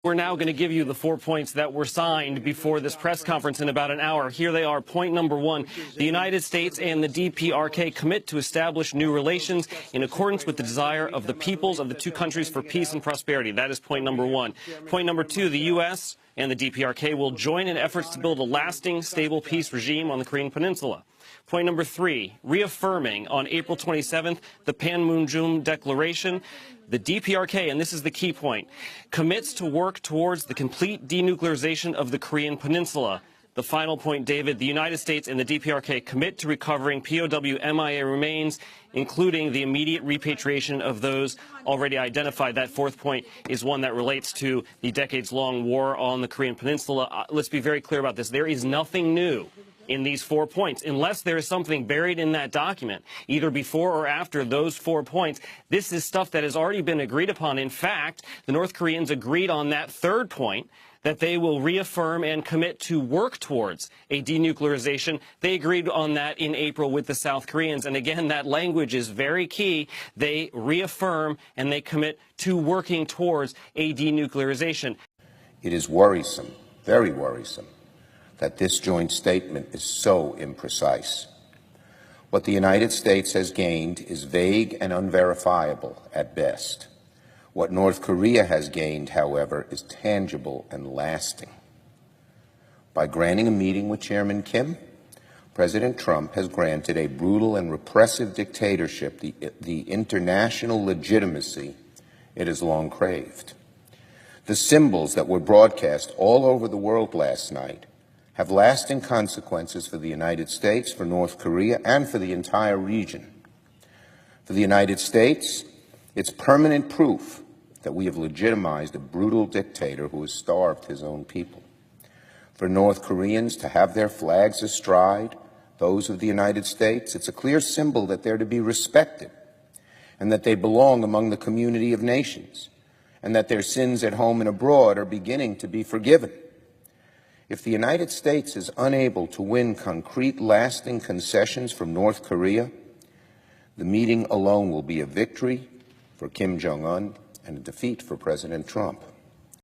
We're now going to give you the 4 points that were signed before this press conference in about an hour. Here they are. Point number one, the United States and the DPRK commit to establish new relations in accordance with the desire of the peoples of the two countries for peace and prosperity. That is point number one. Point number two, the U.S. and the DPRK will join in efforts to build a lasting, stable peace regime on the Korean Peninsula. Point number three, reaffirming on April 27th the Panmunjom Declaration, the DPRK, and this is the key point, commits to work towards the complete denuclearization of the Korean Peninsula. The final point, David, the United States and the DPRK commit to recovering POW MIA remains, including the immediate repatriation of those already identified. That fourth point is one that relates to the decades-long war on the Korean Peninsula. Let's be very clear about this. There is nothing new in these 4 points, unless there is something buried in that document, either before or after those 4 points. This is stuff that has already been agreed upon. In fact, the North Koreans agreed on that third point, that they will reaffirm and commit to work towards a denuclearization. They agreed on that in April with the South Koreans. And again, that language is very key. They reaffirm and they commit to working towards a denuclearization. It is worrisome, very worrisome, that this joint statement is so imprecise. What the United States has gained is vague and unverifiable at best. What North Korea has gained, however, is tangible and lasting. By granting a meeting with Chairman Kim, President Trump has granted a brutal and repressive dictatorship the international legitimacy it has long craved. The symbols that were broadcast all over the world last night have lasting consequences for the United States, for North Korea, and for the entire region. For the United States, it's permanent proof that we have legitimized a brutal dictator who has starved his own people. For North Koreans to have their flags astride those of the United States, it's a clear symbol that they're to be respected and that they belong among the community of nations and that their sins at home and abroad are beginning to be forgiven. If the United States is unable to win concrete, lasting concessions from North Korea, the meeting alone will be a victory for Kim Jong-un and a defeat for President Trump.